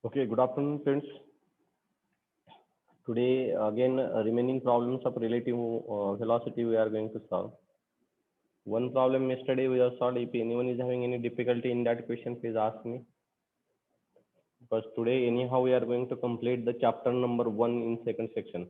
Okay, good afternoon, friends. Today, again, remaining problems of relative velocity we are going to solve. One problem yesterday we have solved. If anyone is having any difficulty in that question, please ask me. Because today, anyhow, we are going to complete the chapter number 1 in second section.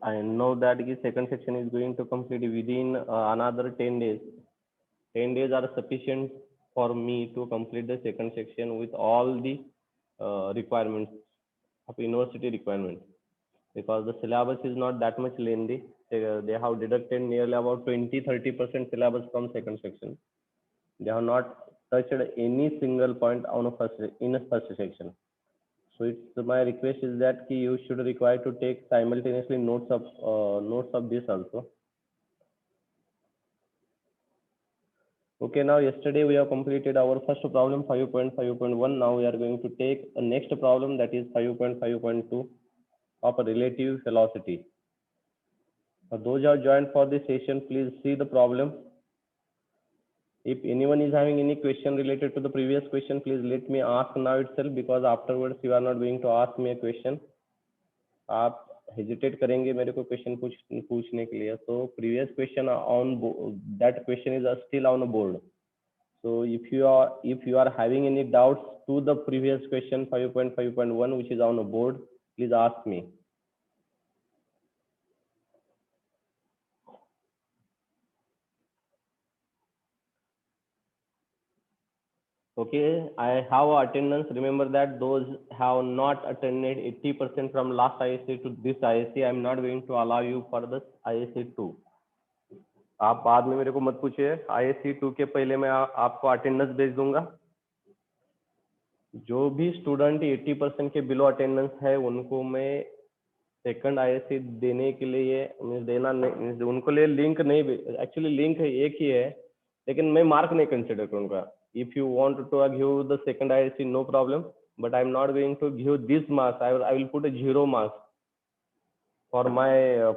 I know that the second section is going to complete within another 10 days. 10 days are sufficient for me to complete the second section with all the requirements of university requirement, because the syllabus is not that much lengthy. They have deducted nearly about 20-30% syllabus from second section. They have not touched any single point on a first section. So it's my request is that you should require to take simultaneously notes of this also. Okay, now yesterday we have completed our first problem 5.5.1. Now we are going to take a next problem, that is 5.5.2 of a relative velocity. Those who have joined for this session, please see the problem. If anyone is having any question related to the previous question, please let me ask now itself, because afterwards you are not going to ask me a question. आप hesitate करेंगे मेरे को question पूछने के लिए. So previous question on that question is still on the board. So if you are having any doubts to the previous question 5.5.1 which is on the board, please ask me. Okay, I have attendance. Remember that those have not attended 80% from last ISC to this ISC, I am not going to allow you for the ISC 2. आप बाद में मेरे को मत पूछिए. ISC 2 के पहले मैं आपको अटेंडेंस भेज दूंगा. जो भी स्टूडेंट 80% के बिलो अटेंडेंस है उनको मैं सेकंड ISC देने के लिए देना नहीं, उनको लिए लिंक नहीं, एक्चुअली लिंक एक ही है लेकिन मैं मार्क नहीं कंसिडर करूंगा. if you want to give the second ISC, no problem, but I'm not going to give this marks. I will put a 0 marks for my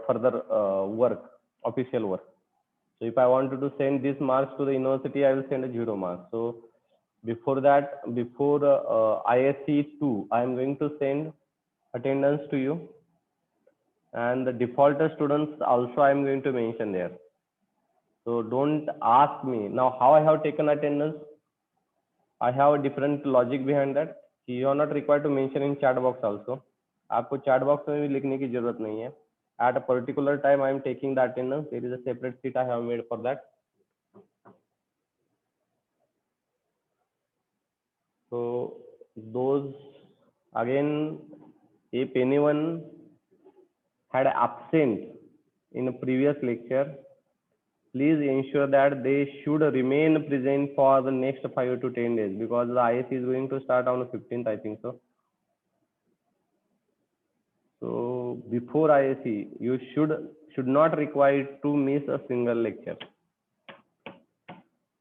further work, official work. So if I wanted to send these marks to the university, I will send a 0 marks. So before that, before ISC 2, I am going to send attendance to you, and the default students also I am going to mention there. So don't ask me now how I have taken attendance. I have a different logic behind that. You are not required to mention in chat box also. आपको chat box में भी लिखने की जरूरत नहीं है. At a particular time, I am taking the attendance. There is a separate sheet I have made for that. So those, again, if anyone had absent in a previous lecture, please ensure that they should remain present for the next 5 to 10 days, because the ISC is going to start on the 15th, I think so. So before ISC, you should not require to miss a single lecture.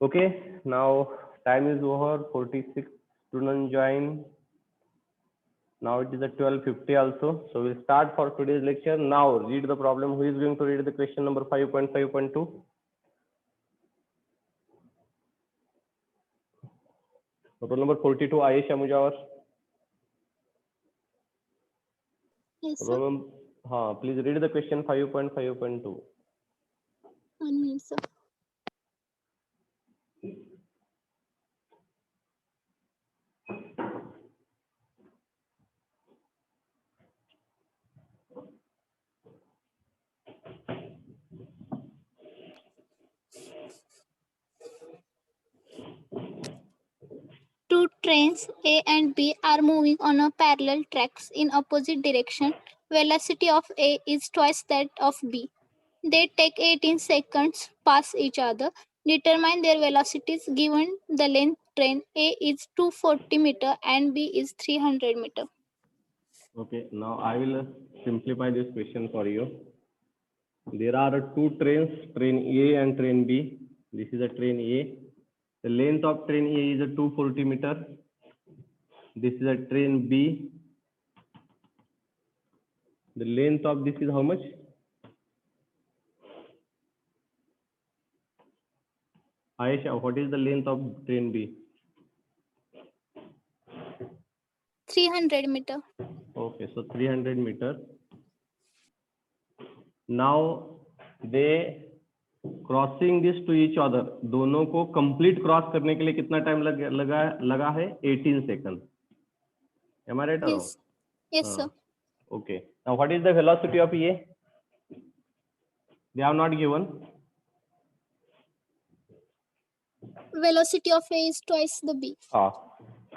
Okay, now time is over. 46 students join. Now it is at 12:50 also. So we'll start for today's lecture. Now read the problem. Who is going to read the question number 5.5.2? Roll number 42, Ayesha Mujawar. Yes, sir. Please read the question 5.5.2. 1 minute, sir. Two trains A and B are moving on a parallel tracks in opposite direction. Velocity of A is twice that of B. They take 18 seconds pass each other. Determine their velocities given the length train A is 240 meter and B is 300 meter. Okay, now I will simplify this question for you. There are two trains, train A and train B. This is a train A. The length of train A is a 240 meter. This is a train B. The length of this is how much? Aisha, what is the length of train B? 300 meter. Okay, so 300 meter. Now they crossing this to each other, दोनों को complete cross करने के लिए कितना time लगा है? 18 second. Am I right or wrong? Yes. Yes, sir. Okay. Now what is the velocity of A? They have not given. Velocity of A is twice the B.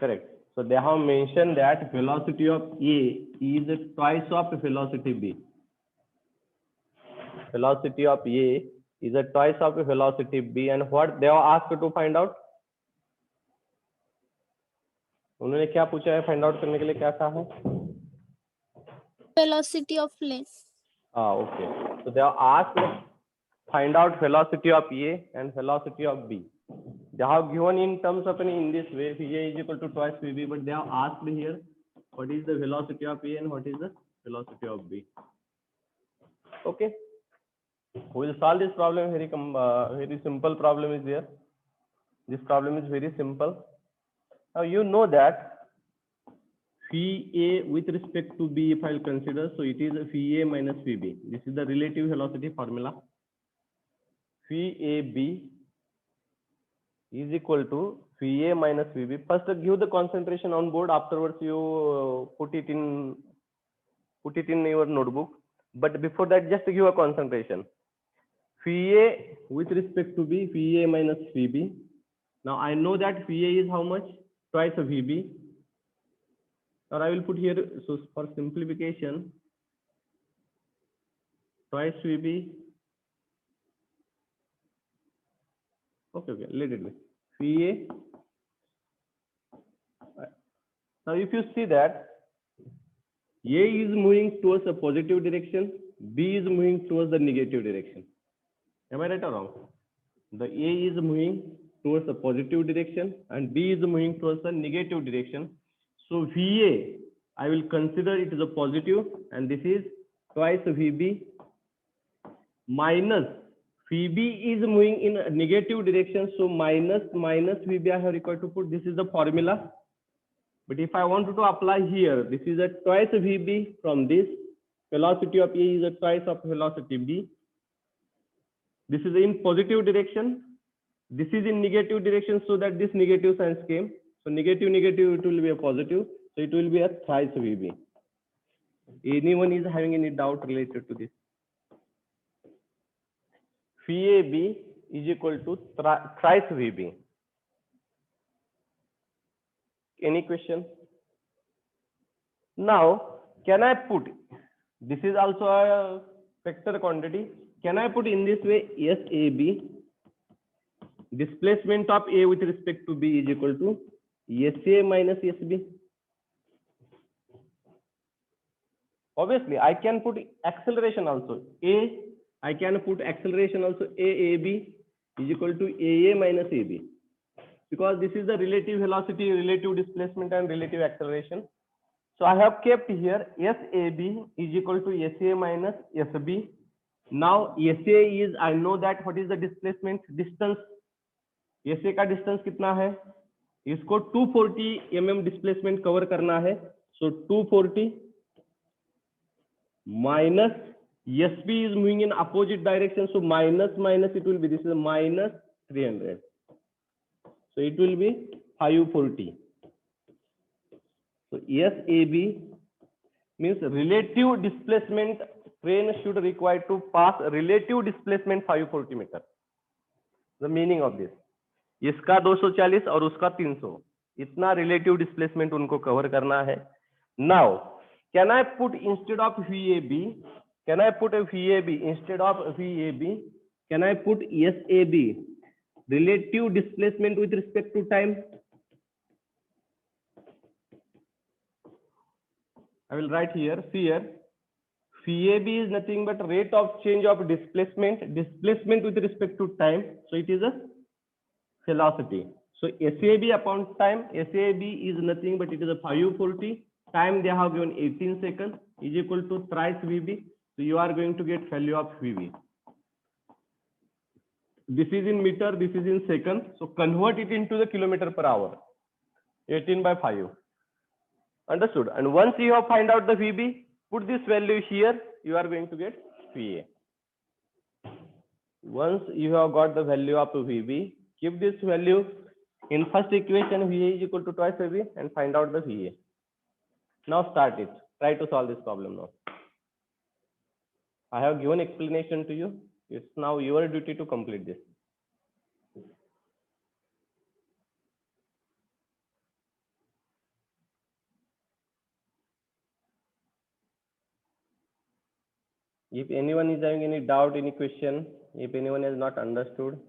Correct. So they have mentioned that velocity of A is twice of velocity B. Velocity of A is a twice of velocity B, and what they are asked to find out? उन्होंने क्या पूछा है? Find out करने के लिए क्या कहा है? Velocity of length. Okay. So they are asked to find out velocity of A and velocity of B. They have given in terms of in this way, VA is equal to twice VB, but they have asked here what is the velocity of A and what is the velocity of B. Okay. We will solve this problem. Very simple problem is there. This problem is very simple. Now you know that phi A with respect to B, if I will consider, so it is phi A minus phi B. This is the relative velocity formula. Phi A B is equal to phi A minus phi B. First give the concentration on board. Afterwards you put it in your notebook. But before that, just give a concentration. Phi A with respect to B, phi A minus phi B. Now I know that phi A is how much? Twice of VB. Or I will put here, so for simplification, twice VB. Okay, let it be. Phi A. Now if you see that A is moving towards a positive direction, B is moving towards the negative direction. Am I right or wrong? The A is moving towards a positive direction and B is moving towards a negative direction. So VA, I will consider it as a positive, and this is twice VB minus VB is moving in a negative direction. So minus VB I have required to put. This is the formula. But if I wanted to apply here, this is a twice VB from this. Velocity of A is a twice of velocity B. This is in positive direction. This is in negative direction, so that this negative signs came. So negative, it will be a positive. So it will be a thrice VB. Anyone is having any doubt related to this? VAB is equal to thrice VB. Any question? Now, can I put, this is also a vector quantity. Can I put in this way, SAB, displacement of A with respect to B is equal to SA minus SB? Obviously, I can put acceleration also. I can put acceleration also AAB is equal to AA minus AB. Because this is the relative velocity, relative displacement, and relative acceleration. So I have kept here SAB is equal to SA minus SB. Now SA is, I know that what is the displacement distance. SA का distance कितना है? इसको 240 mm displacement cover करना है. So 240 minus SB is moving in opposite direction. So minus it will be, this is minus 300. So it will be 540. So SAB means relative displacement. Train should require to pass relative displacement 540 meter. The meaning of this. इसका 240 और उसका 300. इतना relative displacement उनको cover करना है. Now, can I put instead of VAB? Can I put a VAB instead of VAB? Can I put SAB? Relative displacement with respect to time. I will write here. See here. VAB is nothing but rate of change of displacement with respect to time. So it is a velocity. So SAB upon time. SAB is nothing but it is a 540. Time they have given 18 seconds is equal to thrice VB. So you are going to get value of VB. This is in meter, this is in second. So convert it into the kilometer per hour. 18 by 5. Understood? And once you have find out the VB, put this value here, you are going to get VA. Once you have got the value of VB, keep this value in first equation. VA is equal to twice VB and find out the VA. Now start it. Try to solve this problem now. I have given explanation to you. It's now your duty to complete this. If anyone is having any doubt, any question, if anyone has not understood,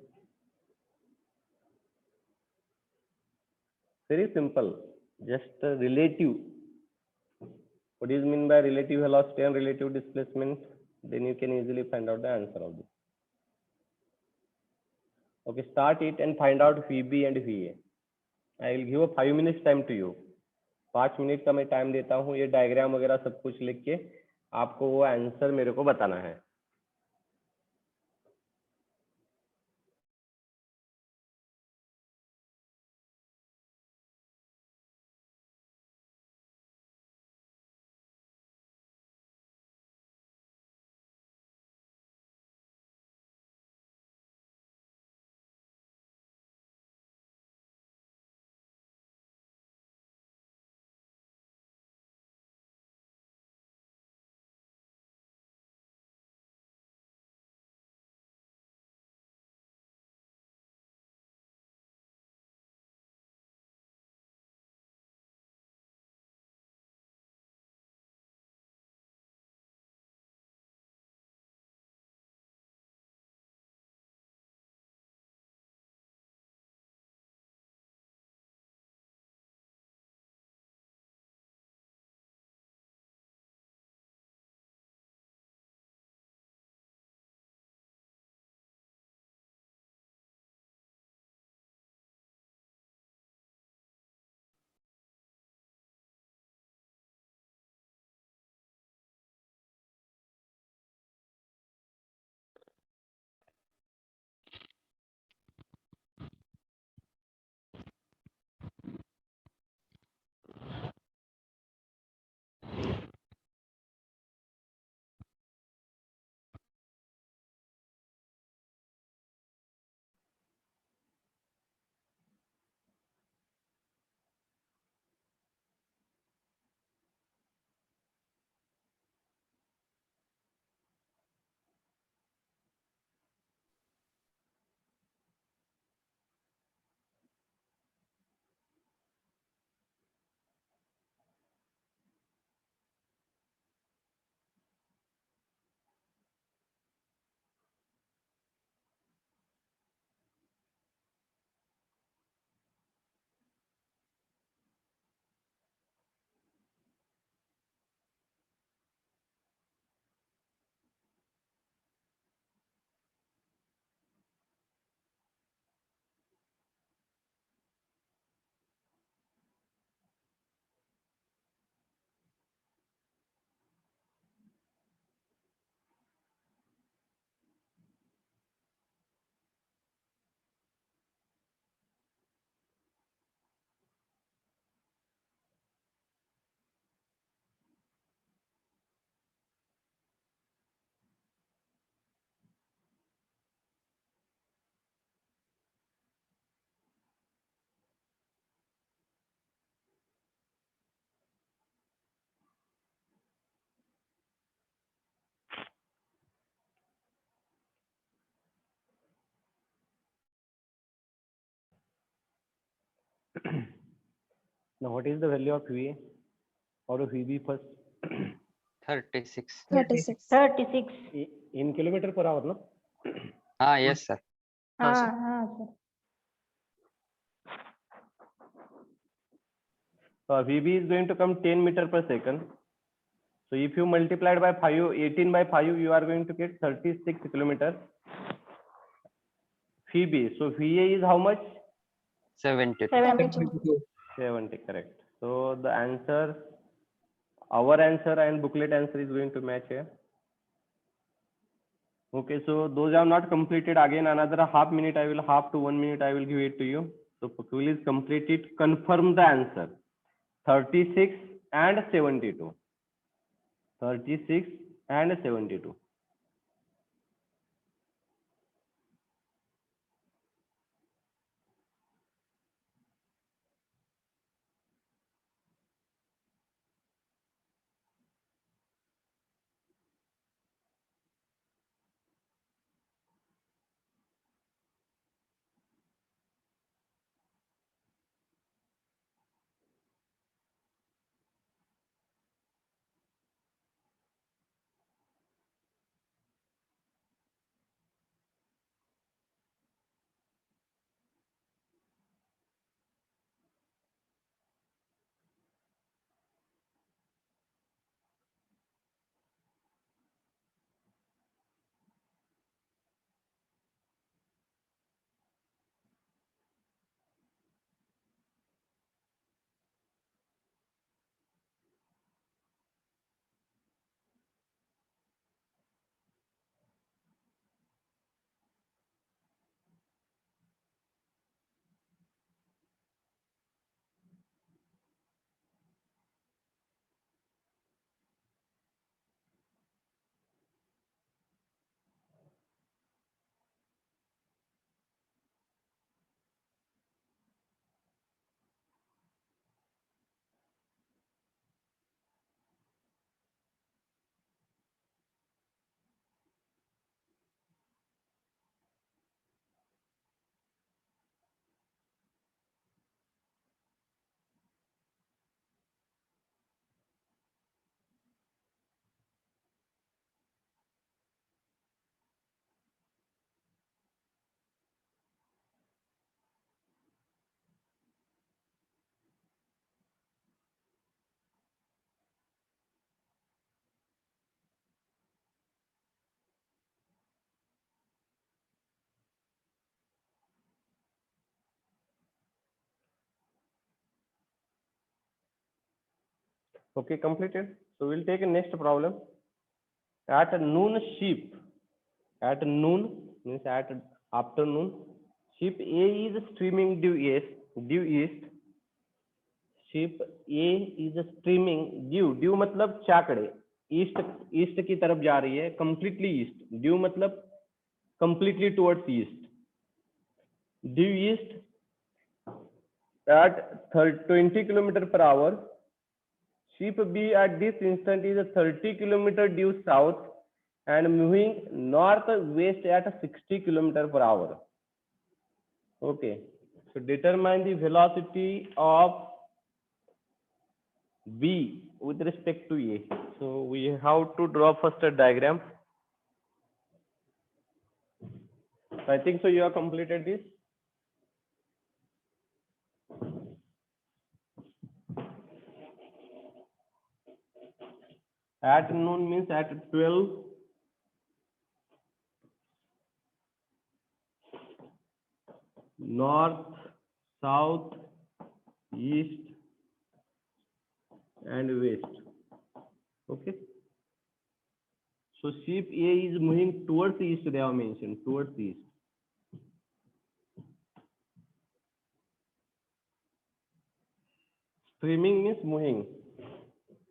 very simple, just relative. What is mean by relative velocity and relative displacement? Then you can easily find out the answer of this. Okay, start it and find out VB and VA. I will give a 5 minutes time to you. 5 minute का मैं time देता हूँ. ये diagram वगैरह सब कुछ लिख के आपको वो आंसर मेरे को बताना है. Now, what is the value of VA or of VB first? 36. 36. 36. In kilometer per hour, no? Yes, sir. sir. Sir. So VB is going to come 10 meter per second. So if you multiply it by 18 by 5, you are going to get 36 kilometers. VB. So VA is how much? 72. 72. 70, correct. So the answer, our answer and booklet answer is going to match here. Okay, so those have not completed. Again, another half to 1 minute, I will give it to you. So please complete it. Confirm the answer. 36 and 72. 36 and 72. Okay, completed. So we'll take a next problem. At noon, at noon means at afternoon, ship A is streaming due east. Ship A is streaming due मतलब चाकड़े east की तरफ जा रही है, completely east. Due मतलब completely towards east. Due east at 20 km per hour. Ship B at this instant is 30 km due south and moving northwest at 60 km per hour. Okay, so determine the velocity of B with respect to A. So we have to draw first a diagram. So I think so you have completed this. At noon means at 12. North, south, east, and west. Okay. So ship A is moving towards east. They have mentioned towards east. Streaming means moving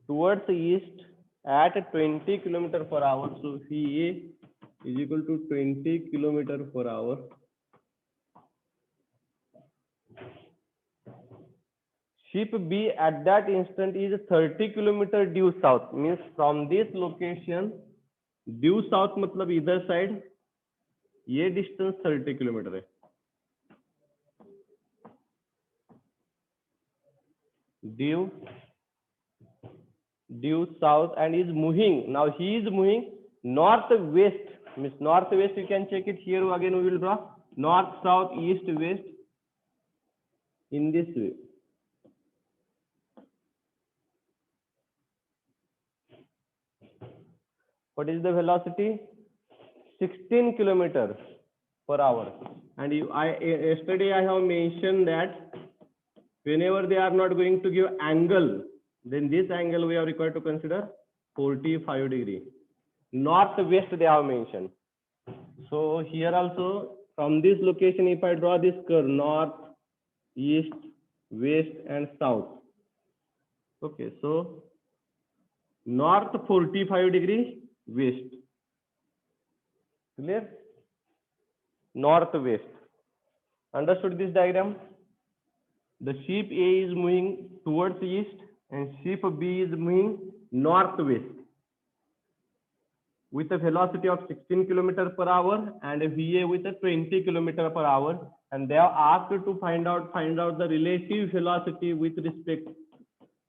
towards east at 20 km per hour. So VA is equal to 20 km per hour. Ship B at that instant is 30 km due south. Means from this location, due south मतलब either side, ये distance 30 km है. due south and is moving. Now he is moving northwest. Means northwest, you can check it here again. We will draw north, south, east, west in this way. What is the velocity? 16 kilometers per hour. And yesterday I have mentioned that whenever they are not going to give angle, then this angle we are required to consider 45 degree. Northwest they have mentioned. So here also from this location, if I draw this curve, north, east, west and south. Okay, so north 45 degree, west. Clear? Northwest. Understood this diagram? The ship A is moving towards east and ship B is moving northwest with a velocity of 16 km per hour and a VA with a 20 km per hour, and they are asked to find out the relative velocity with respect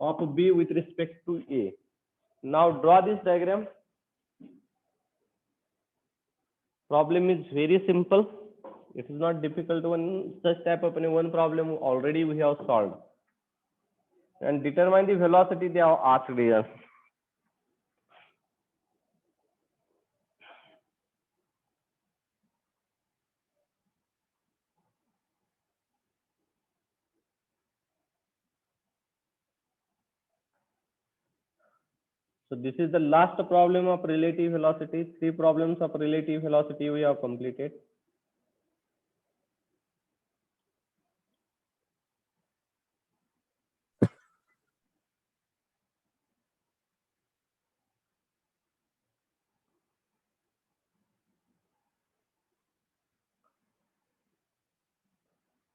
of B with respect to A. Now draw this diagram. Problem is very simple. It is not difficult one. Such type of one problem already we have solved. And determine the velocity they have asked here. So this is the last problem of relative velocity. 3 problems of relative velocity we have completed.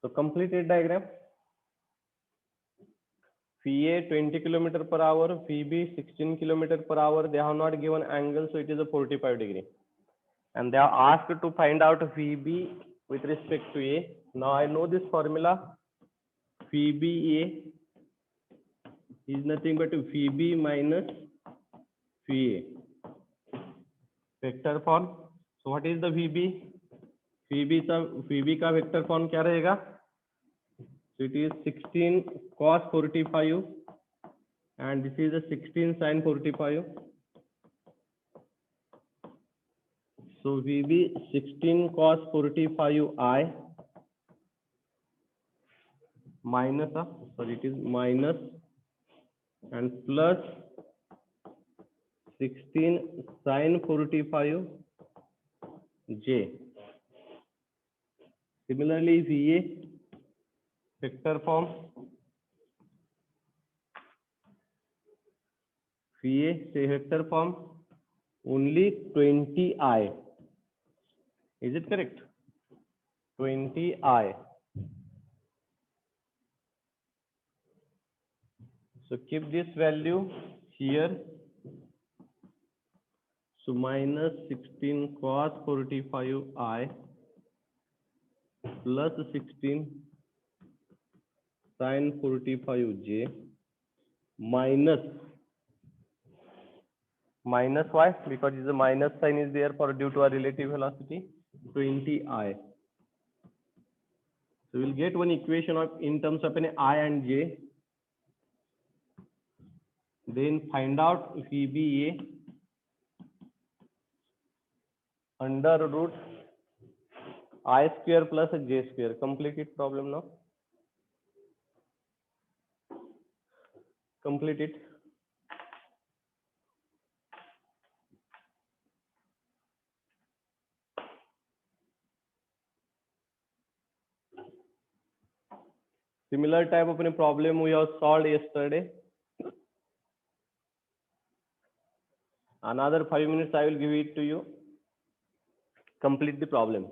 So completed diagram. Phi A 20 km per hour, Phi B 16 km per hour. They have not given angle, so it is a 45 degree. And they are asked to find out Phi B with respect to A. Now I know this formula. Phi B A is nothing but Phi B minus Phi A. Vector form. So what is the Phi B? Phi B का vector form क्या रहेगा? So it is 16 cos 45 and this is a 16 sin 45. So VB 16 cos 45 I minus it is minus and plus 16 sin 45 J. Similarly, VA vector form. VA say vector form only 20I. Is it correct? 20I. So keep this value here. So minus 16 cos 45I plus 16 sin 45J minus y, because the minus sign is there for due to a relative velocity 20I. So we'll get one equation of in terms of an I and J. Then find out if VBA under root I square plus J square. Completed problem now. Complete it. Similar type of a problem we have solved yesterday. Another 5 minutes I will give it to you. Complete the problem.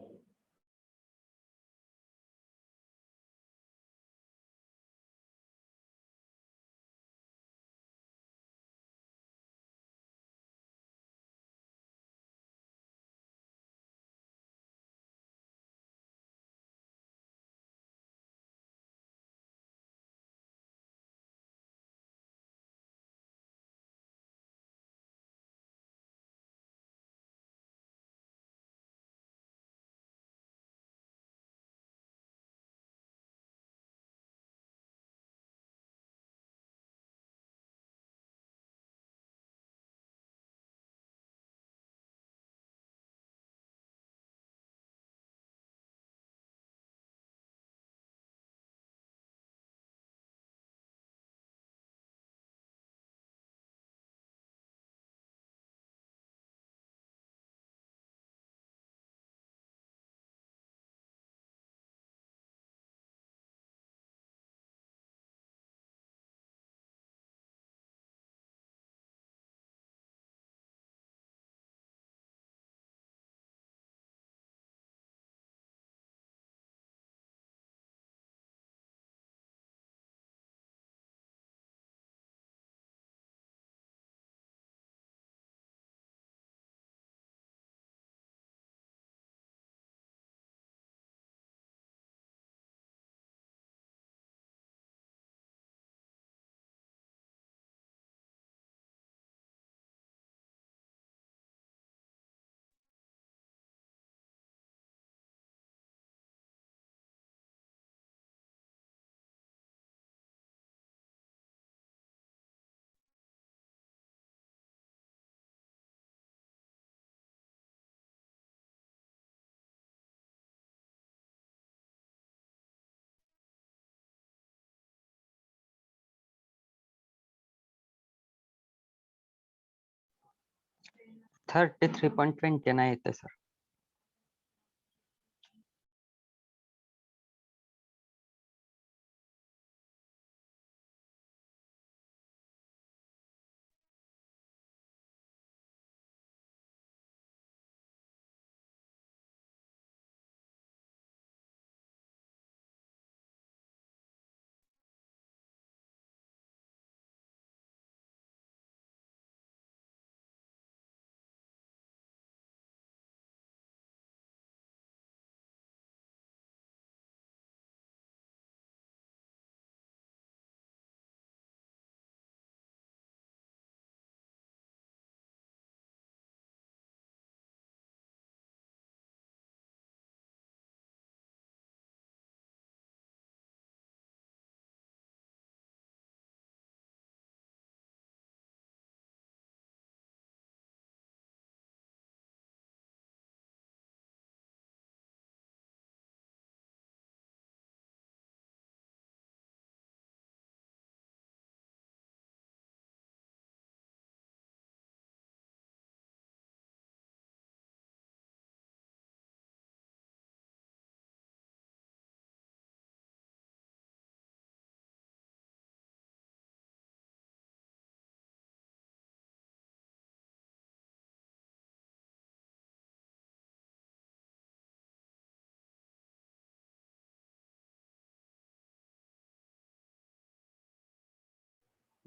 33.29 येते sir.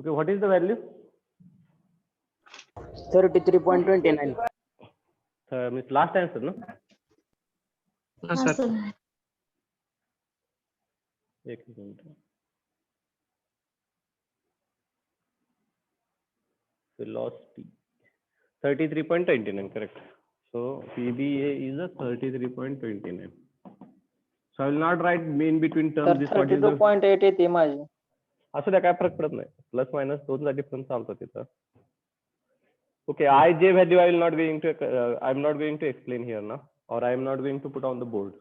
Okay, what is the value? 33.29. Means last answer, no? No, sir. एक minute. Velocity 33.29, correct. So PBA is a 33.29. So I will not write in between terms this what is the 32.8 येते माझी. असं काय फरक पडत नाही. Plus minus 2 चा difference चालतो तिथं. Okay, ij value I will not going to I am not going to explain here now, or I am not going to put on the board.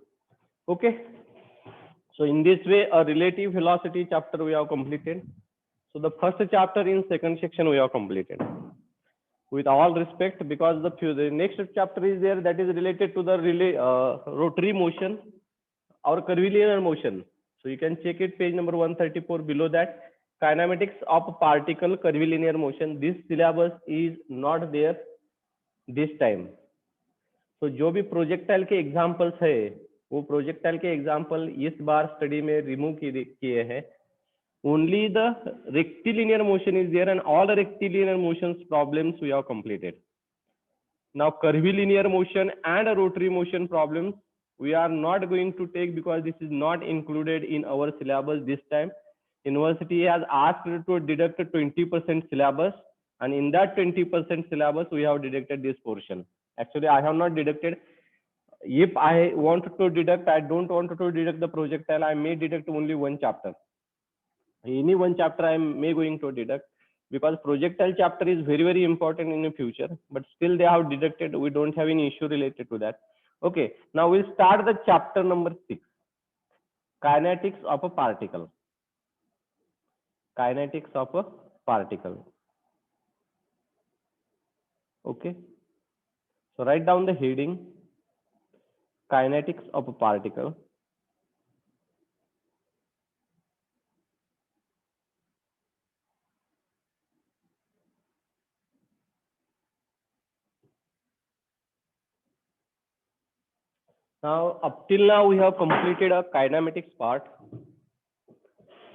Okay. So in this way, a relative velocity chapter we have completed. So the first chapter in second section we have completed. With all respect, because the next chapter is there that is related to the rotary motion or curvilinear motion. So you can check it, page number 134 below that. Kinematics of particle curvilinear motion. This syllabus is not there this time. So जो भी projectile के examples है वो projectile के example इस बार study में remove किए हैं. Only the rectilinear motion is there, and all the rectilinear motions problems we have completed. Now curvilinear motion and rotary motion problems we are not going to take because this is not included in our syllabus this time. University has asked to deduct 20% syllabus, and in that 20% syllabus we have deducted this portion. Actually I have not deducted. If I want to deduct, I don't want to deduct the projectile, I may deduct only one chapter. Any one chapter I may going to deduct, because projectile chapter is very, very important in the future, but still they have deducted. We don't have any issue related to that. Okay, now we'll start the chapter number 6, kinetics of a particle. Kinetics of a particle. Okay, so write down the heading, kinetics of a particle. Now, up till now, we have completed a kinematics part.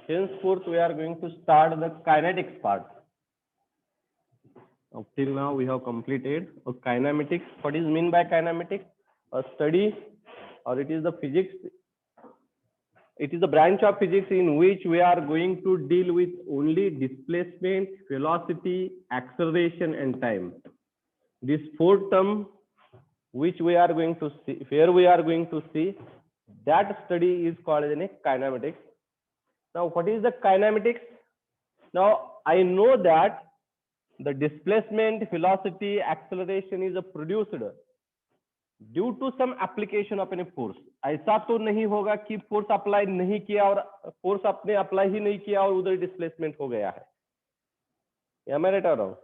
Henceforth, we are going to start the kinetics part. Up till now, we have completed a kinematics. What is meant by kinematics? A study, or it is the physics. It is the branch of physics in which we are going to deal with only displacement, velocity, acceleration, and time. This fourth term, which we are going to see, where we are going to see, that study is called as kinematics. Now, what is the kinematics? Now, I know that the displacement, velocity, acceleration is produced due to some application of a force. ऐसा तो नहीं होगा कि force apply नहीं किया और force आपने apply ही नहीं किया और उधर डिस्प्लेसमेंट हो गया है. Am I right or wrong?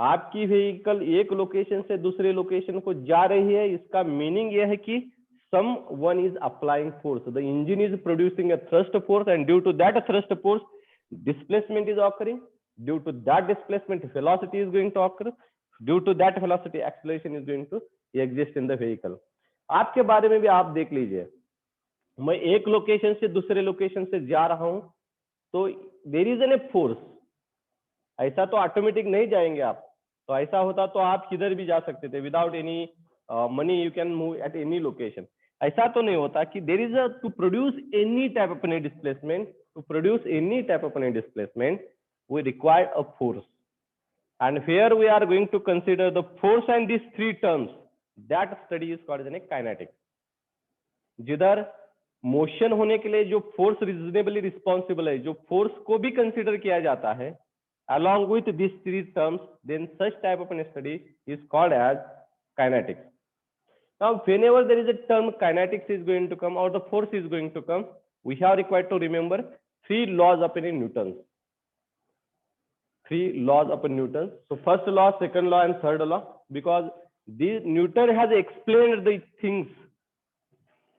आपकी व्हीकल एक लोकेशन से दूसरे लोकेशन को जा रही है, इसका मीनिंग यह है कि someone is applying force. The engine is producing a thrust force, and due to that thrust force, displacement is occurring. Due to that displacement, velocity is going to occur. Due to that velocity, acceleration is going to exist in the vehicle. आपके बारे में भी आप देख लीजिए, मैं एक location से दूसरे लोकेशन से जा रहा हूं, तो there is an a force. ऐसा तो ऑटोमेटिक नहीं जाएंगे आप, तो ऐसा होता तो आप किधर भी जा सकते थे without any money, you can move at any location. ऐसा तो नहीं होता कि there is a to produce any type of any displacement, to produce any type of any displacement we require a force. And here we are going to consider the force and these three terms. That study is called as a kinetic. जिधर motion होने के लिए जो force reasonably responsible है, जो force को भी consider किया जाता है along with these three terms, then such type of a study is called as kinetics. Now whenever there is a term kinetics is going to come or the force is going to come, we have required to remember three laws of Newton's. Three laws of Newton. So first law, second law, and third law, because Newton has explained the things,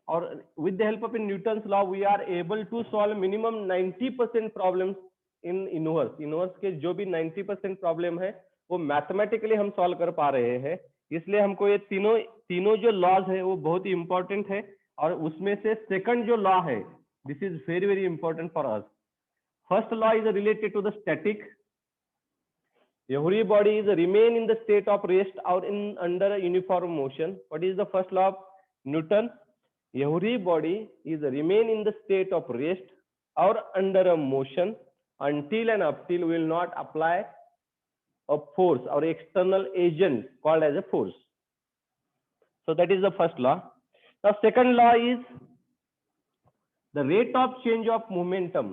or with the help of Newton's law, we are able to solve minimum 90% problems in inverse. Inverse के जो भी 90% problem है वो mathematically हम solve कर पा रहे हैं. इसलिए हमको ये तीनों जो लॉज है वो बहुत ही इंपॉर्टेंट है, और उसमें से सेकंड जो लॉ है, this is very very important for us. First law is related to the static. Every body is remain in the state of rest or in under a uniform motion. What is the first law of Newton? Every body is remain in the state of rest or under a motion until and until we will not apply a force or external agent called as a force. So that is the first law. Now second law is the rate of change of momentum.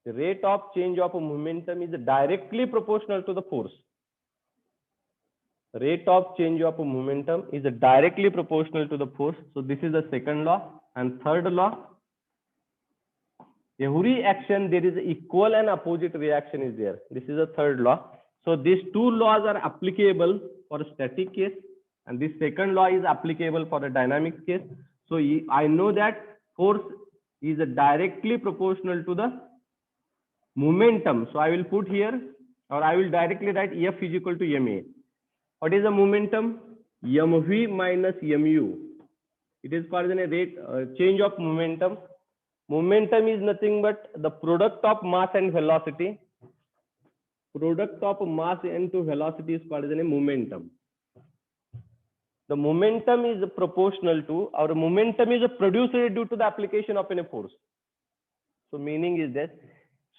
The rate of change of momentum is directly proportional to the force. The rate of change of momentum is directly proportional to the force. So this is the second law. And third law, every action there is equal and opposite reaction is there. This is the third law. So these two laws are applicable for a static case, and this second law is applicable for a dynamics case. So I know that force is directly proportional to the momentum. So I will put here, or I will directly write F is equal to ma. What is the momentum? Mv minus mu. It is called a rate change of momentum. Momentum is nothing but the product of mass and velocity. Product of mass into velocity is called as a momentum. The momentum is proportional to, or momentum is produced due to the application of a force. So meaning is that,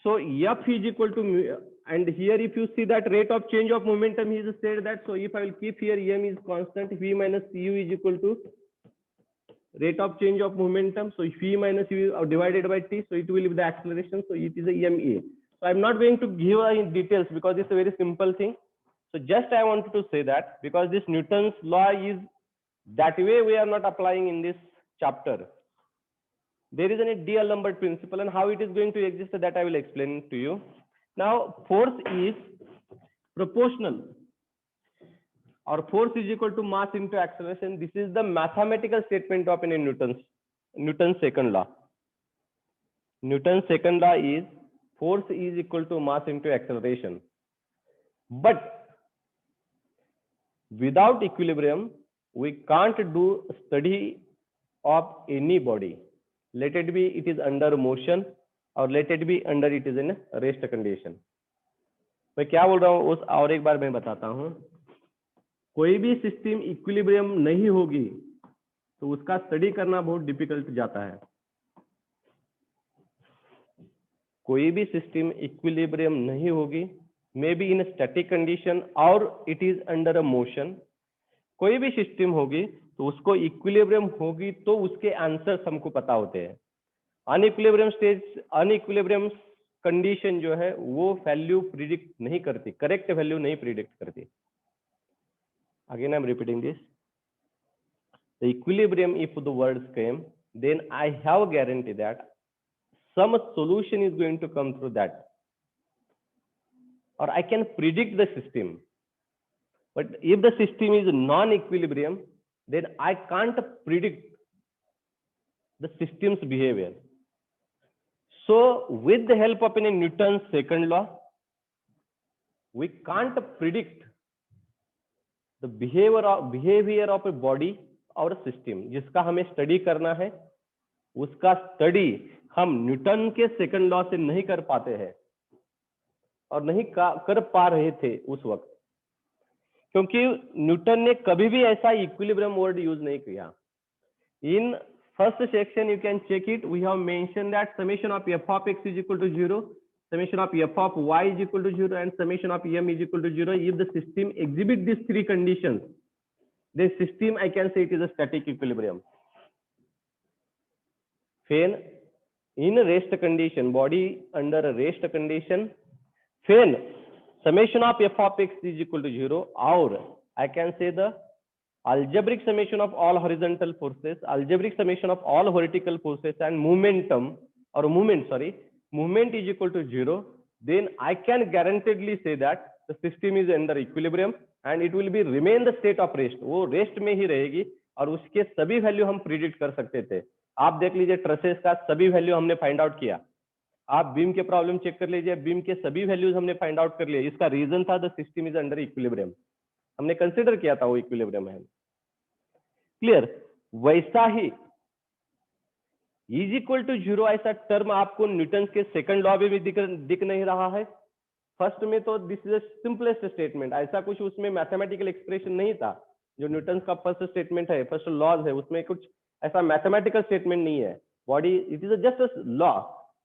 so F is equal to, and here if you see that rate of change of momentum, he has said that, so if I will keep here m is constant, v minus u is equal to rate of change of momentum. So v minus u are divided by t, so it will be the acceleration. So it is a ma. So I'm not going to give in details because it's a very simple thing. So just I wanted to say that because this Newton's law is that way we are not applying in this chapter. There is a D'Alembert principle, and how it is going to exist, that I will explain to you. Now force is proportional, or force is equal to mass into acceleration. This is the mathematical statement of Newton's second law. Newton's second law is force is equal to mass into acceleration. But without equilibrium, we can't do study of any body. Let it be it is under motion, or let it be under it is in rest condition. मैं क्या बोल रहा हूँ उस और एक बार मैं बताता हूँ. कोई भी सिस्टम इक्विलिब्रियम नहीं होगी तो उसका स्टडी करना बहुत डिफिकल्ट जाता है. कोई भी सिस्टम इक्विलिब्रियम नहीं होगी, may be in static condition और it is under a motion. कोई भी सिस्टम होगी तो उसको इक्विलिब्रियम होगी तो उसके आंसर्स हमको पता होते हैं. अनइक्विलिब्रियम स्टेज, अनइक्विलिब्रियम कंडीशन जो है वो वैल्यू प्रिडिक्ट नहीं करती, करेक्ट वैल्यू नहीं प्रिडिक्ट करती. Again I am repeating this. The equilibrium if the words came, then I have guarantee that some solution is going to come through that. or I can predict the system. But if the system is non-equilibrium, then I can't predict the system's behavior. So with the help of Newton's second law, we can't predict the behavior of a body और system. जिसका हमें study करना है, उसका study हम Newton के second law से नहीं कर पाते हैं और नहीं कर पा रहे थे उस वक्त, क्योंकि न्यूटन ने कभी भी ऐसा इक्विलिब्रियम वर्ड यूज नहीं किया. In first section you can check it, we have mention that summation of f of x is equal to 0, summation of f of y is equal to 0 and summation of m is equal to 0. If the system exhibit these three conditions, this system I can say it is a static equilibrium. When in a rest condition, body under a rest condition, when summation of f of x is equal to 0, or I can say the algebraic summation of all horizontal forces, algebraic summation of all vertical forces and momentum or movement is equal to 0, then I can guaranteedly say that the system is under equilibrium and it will be remain the state of rest. वो rest में ही रहेगी और उसके सभी value हम predict कर सकते थे. आप देख लीजिए ट्रेसेस का सभी वैल्यू हमने फाइंड आउट किया. आप बीम के प्रॉब्लम चेक कर लीजिए, बीम के सभी वैल्यूज हमने फाइंड आउट कर लिए. इसका रीजन था the system is under equilibrium. हमने कंसिडर किया था वो इक्विलिब्रियम है. क्लियर? वैसा ही इज इक्वल टू 0 ऐसा टर्म आपको न्यूटन के सेकंड लॉ में भी दिख नहीं रहा है. फर्स्ट में तो दिस इज सिंपलेस्ट स्टेटमेंट, ऐसा कुछ उसमें मैथमेटिकल एक्सप्रेशन नहीं था. जो न्यूटन का फर्स्ट स्टेटमेंट है, फर्स्ट लॉज है, उसमें कुछ ऐसा मैथमेटिकल स्टेटमेंट नहीं है. Body it is just a law,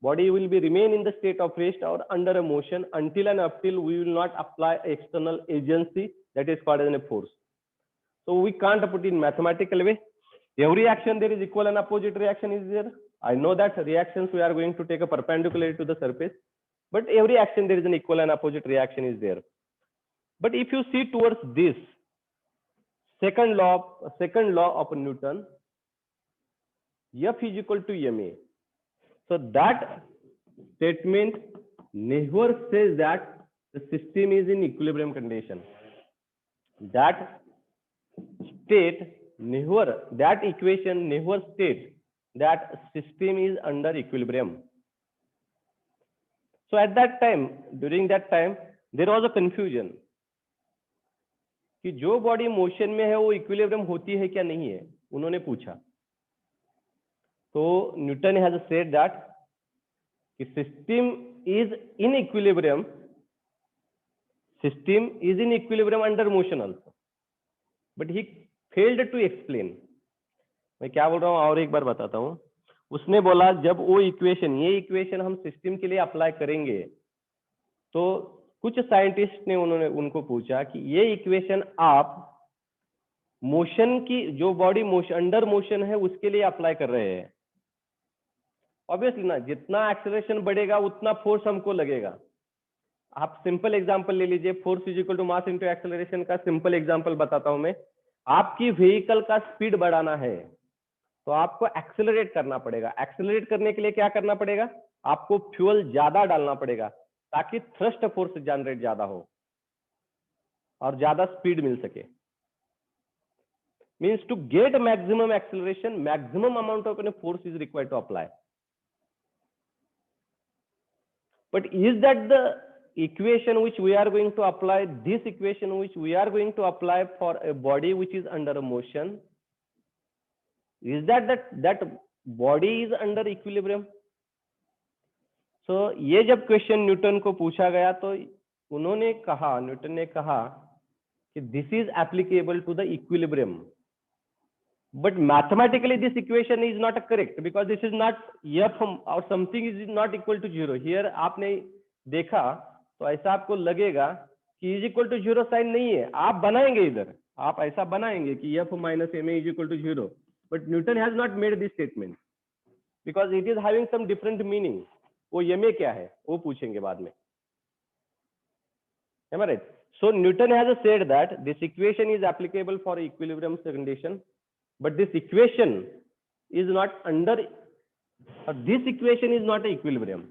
body will be remain in the state of rest or under a motion until and up till we will not apply external agency that is called as a force. So we can't put in mathematical way. Every action there is equal and opposite reaction is there. I know that reactions we are going to take a perpendicular to the surface, but every action there is an equal and opposite reaction is there. But if you see towards this second law of Newton, F is equal to ma. So that statement never says that the system is in equilibrium condition. That equation never states that system is under equilibrium. So at that time, during that time, there was a confusion कि जो body motion में है वो equilibrium होती है क्या नहीं है, उन्होंने पूछा. So Newton has said that the system is in equilibrium. System is in equilibrium under motion also, but he failed to explain. मैं क्या बोल रहा हूँ और एक बार बताता हूँ. उसने बोला जब वो इक्वेशन, ये इक्वेशन हम सिस्टम के लिए अप्लाई करेंगे, तो कुछ साइंटिस्ट ने उनको पूछा कि ये इक्वेशन आप मोशन की, जो बॉडी मोशन अंडर मोशन है उसके लिए अप्लाई कर रहे हैं. ऑब्वियसली ना, जितना एक्सेलरेशन बढ़ेगा उतना फोर्स हमको लगेगा. आप सिंपल एग्जांपल ले लीजिए, force is equal to mass into acceleration का सिंपल एग्जांपल बताता हूं मैं. आपकी व्हीकल का स्पीड बढ़ाना है तो आपको एक्सेलरेट करना पड़ेगा. एक्सेलरेट करने के लिए क्या करना पड़ेगा, आपको फ्यूल ज्यादा डालना पड़ेगा ताकि थ्रस्ट फोर्स जनरेट ज्यादा हो और ज्यादा स्पीड मिल सके. Means to get maximum acceleration, maximum amount of force is required to apply. But is that the equation which we are going to apply, this equation which we are going to apply for a body which is under a motion, is that body is under equilibrium? So ये जब question Newton को पूछा गया तो Newton ने कहा कि this is applicable to the equilibrium. But mathematically this equation is not correct because this is not f or something is not equal to 0. Here आपने देखा तो ऐसा आपको लगेगा कि is equal to 0 साइन नहीं है. आप बनाएंगे इधर, आप ऐसा बनाएंगे कि f minus ma is equal to 0. But Newton has not made this statement because it is having some different meaning. वो ma क्या है वो पूछेंगे बाद में. Am I right? So Newton has said that this equation is applicable for equilibrium condition. But this equation is not under, or this equation is not an equilibrium.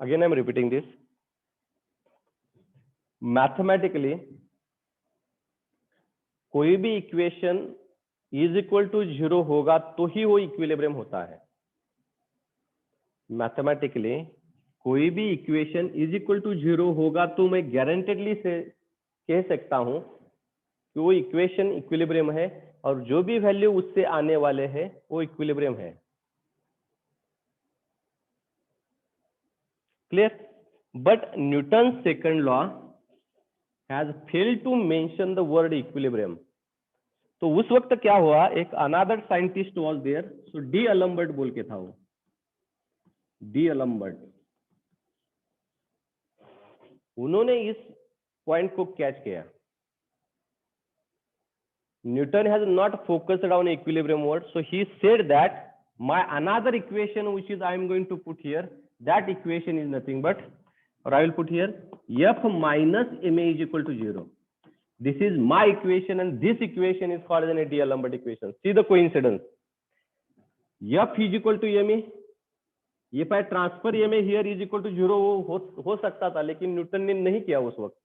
Again, I am repeating this. Mathematically, कोई भी equation is equal to 0 होगा तो ही वो equilibrium होता है. Mathematically कोई भी equation is equal to 0 होगा तो मैं गारंटेडली से कह सकता हूं कि वो इक्वेशन इक्विलिब्रियम है, और जो भी वैल्यू उससे आने वाले हैं वो इक्विलिब्रियम है. Clear? But Newton second law has failed to mention the word equilibrium. तो उस वक्त क्या हुआ, एक another scientist was there, so D'Alembert बोल के था वो, डी अलम्बर्ट. उन्होंने इस पॉइंट को कैच किया. Newton has not focused on equilibrium word, so he said that my another equation which is I am going to put here, that equation is nothing but, or I will put here, f minus ma is equal to 0. This is my equation and this equation is called as a D'Alembert equation. See the coincidence. f is equal to ma. If I transfer ma here is equal to 0 हो सकता था, लेकिन Newton ने नहीं किया उस वक्त.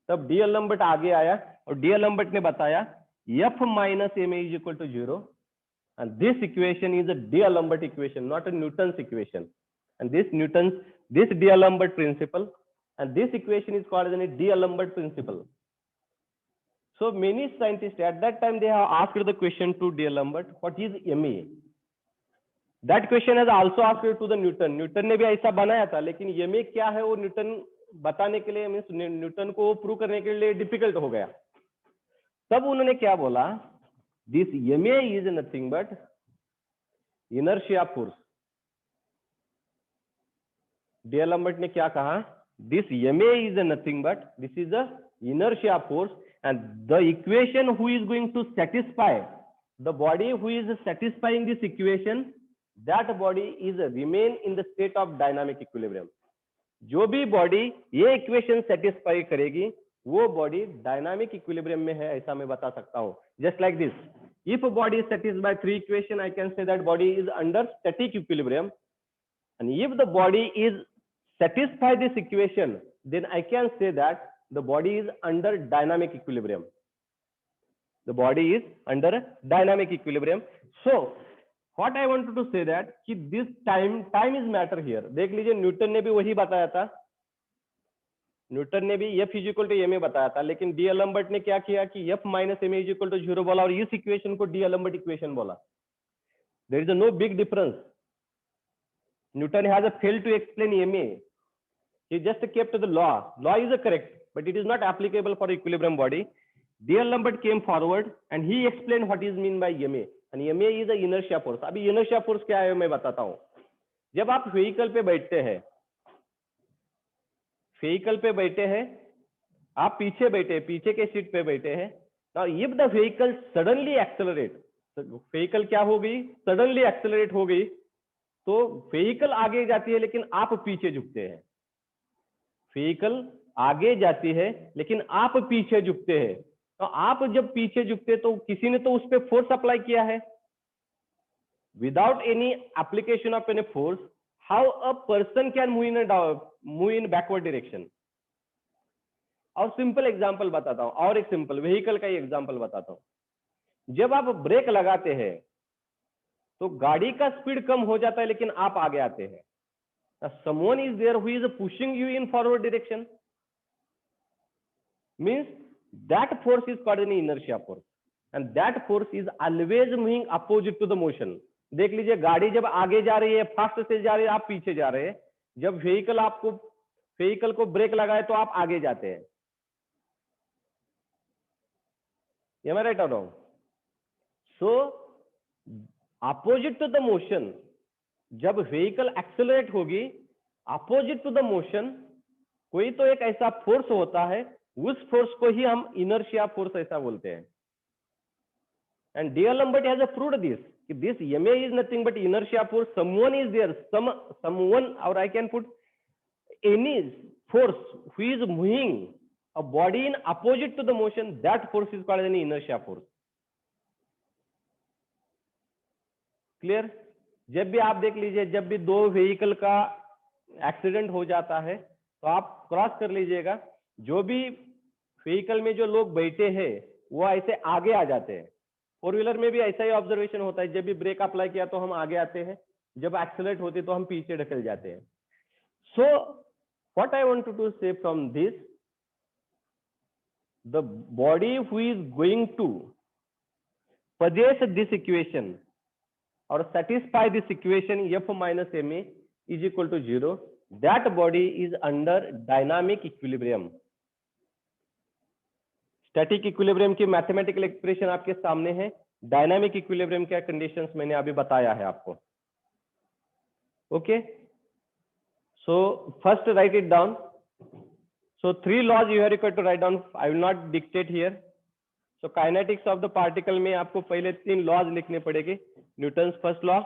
तब D'Alembert आगे आया और D'Alembert ने बताया f minus ma is equal to 0, and this equation is a D'Alembert equation, not a Newton's equation. And this D'Alembert principle, and this equation is called as a D'Alembert principle. So many scientists at that time they have asked the question to D'Alembert, what is ma? That question has also asked to the Newton. Newton ने भी ऐसा बनाया था, लेकिन ma क्या है वो Newton बताने के लिए, मीन्स न्यूटन को प्रूव करने के लिए डिफिकल्ट हो गया. तब उन्होंने क्या बोला, this ma is nothing but inertia force. D'Alembert ने क्या कहा, this ma is nothing but this is the inertia force, and the equation who is going to satisfy, the body who is satisfying this equation, that body is remain in the state of dynamic equilibrium. जो भी body ये equation satisfy करेगी वो body dynamic equilibrium में है, ऐसा मैं बता सकता हूं. Just like this, if body is satisfied 3 equation, I can say that body is under static equilibrium, and if the body is satisfy this equation, then I can say that the body is under dynamic equilibrium. The body is under dynamic equilibrium. So what I wanted to say that कि this time is matter here. देख लीजिए Newton ने भी वही बताया था, Newton ने भी f is equal to ma बताया था, लेकिन D'Alembert ने क्या किया कि f minus ma is equal to 0 बोला और इस इक्वेशन को D'Alembert इक्वेशन बोला. There is no big difference. Newton has failed to explain ma. He just kept the law. Law is correct, but it is not applicable for equilibrium body. D'Alembert came forward and he explained what is mean by ma. And ma is a inertia force. अभी inertia force क्या है मैं बताता हूँ. जब आप vehicle पे बैठते हैं, आप पीछे बैठे, पीछे के सीट पे बैठे हैं. Now if the vehicle suddenly accelerate, vehicle क्या हो गई, सडनली एक्सेलरेट हो गई, तो व्हीकल आगे जाती है लेकिन आप पीछे झुकते हैं. व्हीकल आगे जाती है लेकिन आप पीछे झुकते हैं. तो आप जब पीछे झुकते तो किसी ने तो उस पर फोर्स अप्लाई किया है. Without any application of any force, how a person can move in backward direction. और सिंपल एग्जांपल बताता हूं, और एक सिंपल व्हीकल का ही एग्जांपल बताता हूं. जब आप ब्रेक लगाते हैं तो गाड़ी का स्पीड कम हो जाता है लेकिन आप आगे आते हैं. Someone is there who is pushing you in forward direction, means that force is called an inertia force, and that force is always moving opposite to the motion. देख लीजिए गाड़ी जब आगे जा रही है, फास्ट से जा रही है, आप पीछे जा रहे हैं. जब व्हीकल को ब्रेक लगाए तो आप आगे जाते हैं. Am I right or wrong? So opposite to the motion, जब व्हीकल एक्सेलरेट होगी अपोजिट टू द मोशन, कोई तो एक ऐसा फोर्स होता है, उस फोर्स को ही हम इनर्शिया फोर्स ऐसा बोलते हैं. And D'Alembert has proved this कि this ma is nothing but inertia force. Someone is there, someone, और I can put any force who is moving a body in opposite to the motion, that force is called an inertia force. Clear? जब भी आप देख लीजिए, जब भी दो vehicle का एक्सीडेंट हो जाता है तो आप क्रॉस कर लीजिएगा, जो भी व्हीकल में जो लोग बैठे हैं वो ऐसे आगे आ जाते हैं। फोर व्हीलर में भी ऐसा ही ऑब्जर्वेशन होता है, जब भी ब्रेक अप्लाई किया तो हम आगे आते हैं, जब एक्सीलरेट होते तो हम पीछे ढकल जाते हैं। So what I want to say from this, the body who is going to possess this equation or satisfy this equation f minus ma is equal to 0, that body is under dynamic equilibrium. Static equilibrium की mathematical expression आपके सामने है, dynamic equilibrium क्या conditions मैंने अभी बताया है आपको। Okay, so first right it down. So 3 laws you are required to write down. I will not dictate here. So kinetics of the particle में आपको पहले 3 लॉज लिखने पड़ेंगे, Newton's first law,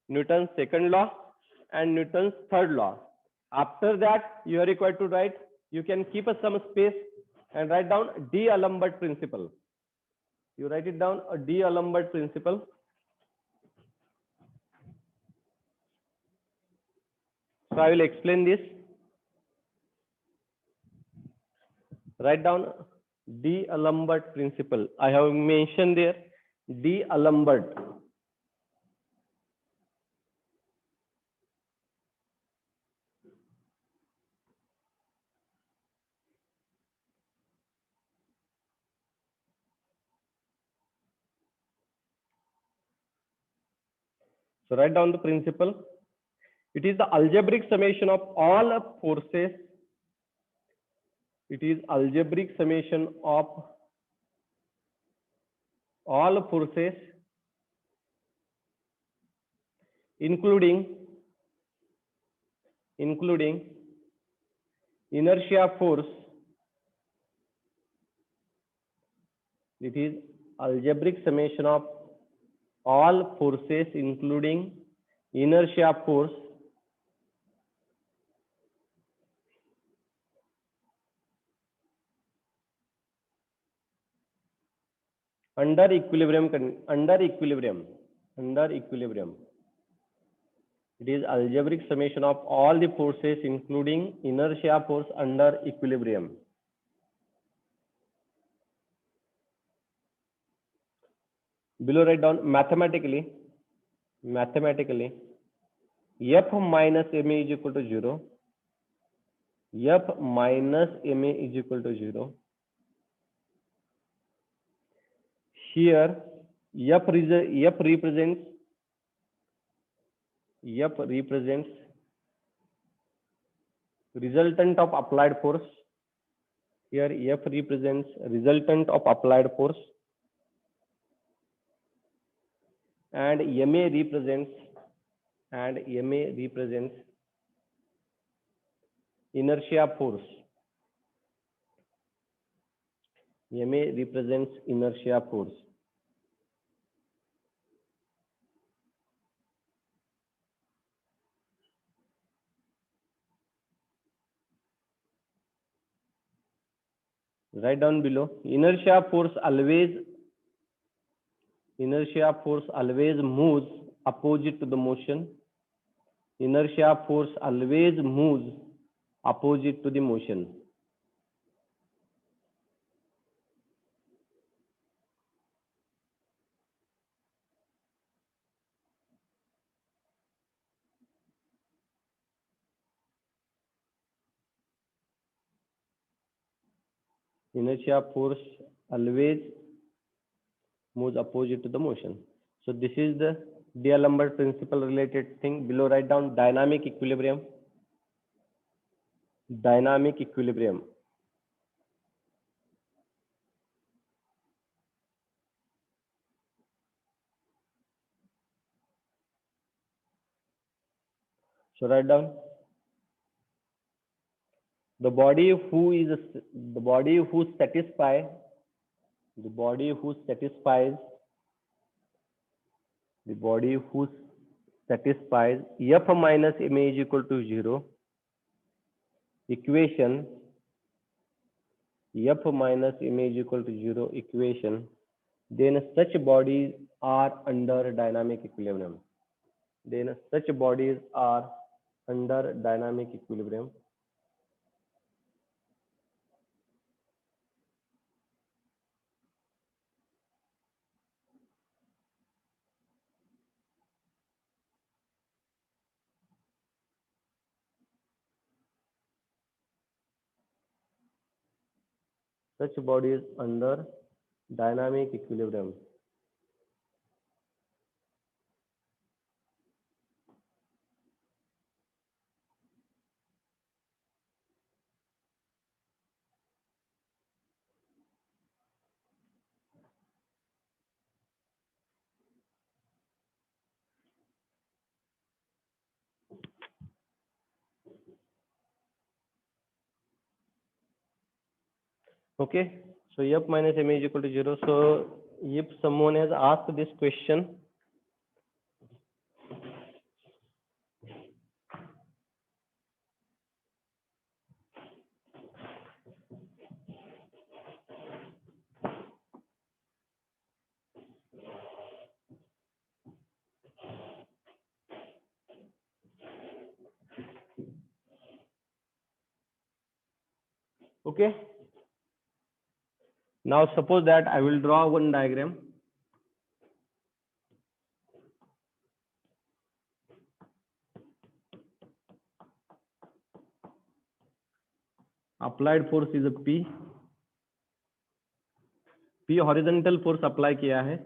Newton's second law and Newton's third law. After that you are required to write, you can keep a some space and write down D'Alembert principle. You write it down, a D'Alembert principle. So I will explain this. Write down D'Alembert principle. I have mentioned there D'Alembert. So write down the principle. It is the algebraic summation of all forces. It is algebraic summation of all forces, including inertia force. It is algebraic summation of all forces, including inertia force, under equilibrium. It is algebraic summation of all the forces, including inertia force, under equilibrium. Below write down mathematically, f minus ma is equal to 0. F minus ma is equal to 0. Here f represents resultant of applied force. Here f represents resultant of applied force, and ma represents inertia force. ma represents inertia force. Write down below, inertia force always moves opposite to the motion. Inertia force always moves opposite to the motion. Inertia force always moves opposite to the motion. So this is the D'Alembert principle related thing. Below write down dynamic equilibrium. So write down the body who satisfies f minus ma is equal to 0 equation, f minus ma is equal to 0 equation, then such bodies are under dynamic equilibrium. under dynamic equilibrium. Such bodies under dynamic equilibrium. Okay, so F minus ma is equal to 0. So if someone has asked this question, okay. Now suppose that I will draw one diagram. Applied force is a P. P horizontal force apply किया है.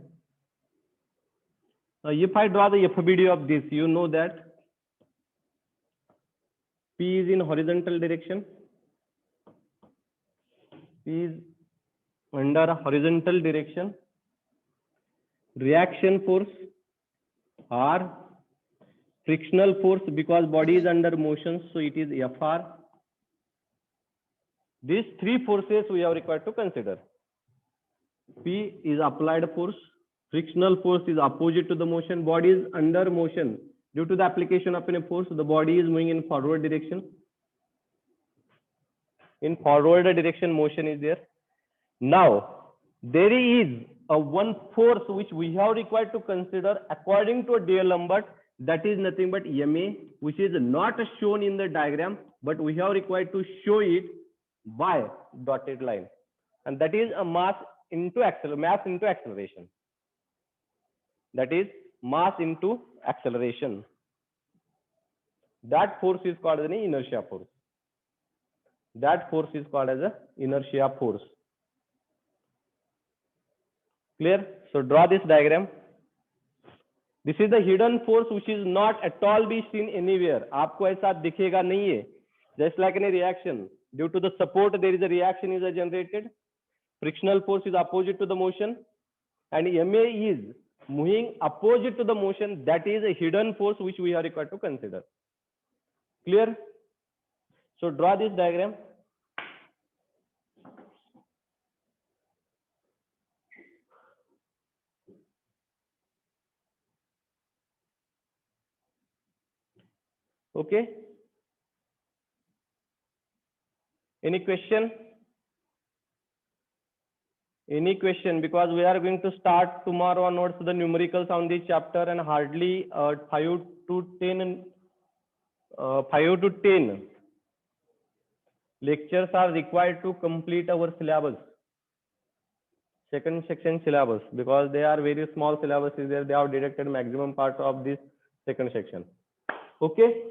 If I draw the FBD of this, you know that P is in horizontal direction. P is under a horizontal direction. Reaction force R. Frictional force because body is under motion, so it is Fr. These three forces we are required to consider. P is applied force. Frictional force is opposite to the motion. Body is under motion. Due to the application of a force, the body is moving in forward direction. In forward direction, motion is there. Now, there is a one force which we have required to consider according to D'Alembert. That is nothing but Ma, which is not shown in the diagram, but we have required to show it by dotted line. And that is a mass into acceleration. That is mass into acceleration. That force is called as an inertia force. That force is called as an inertia force. Clear? So draw this diagram. This is the hidden force which is not at all be seen anywhere. आपको ऐसा दिखेगा नहीं है. Just like in a reaction, due to the support there is a reaction is generated. Frictional force is opposite to the motion, and Ma is moving opposite to the motion. That is a hidden force which we are required to consider. Clear? So draw this diagram. Okay. Any question? Any question? Because we are going to start tomorrow onwards the numericals on this chapter, and hardly 5 to 10 lectures are required to complete our syllabus. Second section syllabus, because they are very small syllabus is there. They have deducted maximum part of this second section. Okay.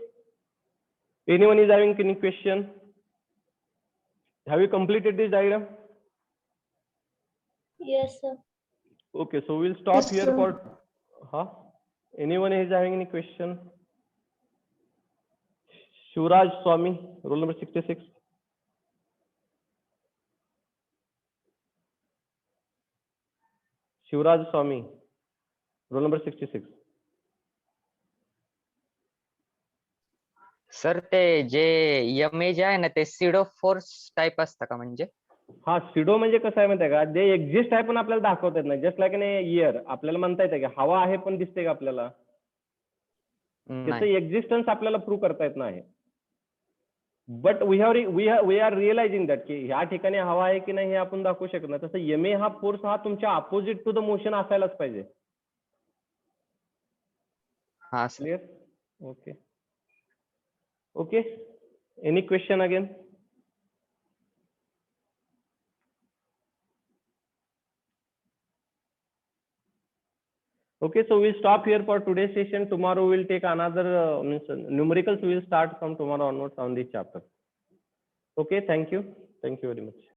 Anyone is having any question? Have you completed this diagram? Yes, sir. Okay, so we'll stop Yes, here sir. for anyone is having any question? Shivraj Swami, roll number 66. Shivraj Swami, roll number 66. Sir ते जे MA जे आहे ना ते सिडो force type असतं का म्हणजे? हा सिडो म्हणजे कसं आहे माहिती आहे का, जे एक्झिस्ट आहे पण आपल्याला दाखवता येत नाही. जस्ट लाईक इन इयर आपल्याला म्हणता येतं की हवा आहे पण दिसते का आपल्याला? त्याचं नाही. एक्झिस्टन्स आपल्याला प्रूव्ह करता येत नाही. But we are realising that की ह्या ठिकाणी हवा आहे की नाही हे आपण दाखवू शकत नाही. तसं एमए हा फोर्स हा तुमच्या अपोजिट टू द मोशन असायलाच पाहिजे. हा sir. Clear? Okay. Okay, any question again? Okay, so we'll stop here for today's session. Tomorrow we'll take another numericals. We'll start from tomorrow onwards on this chapter. Okay, thank you very much.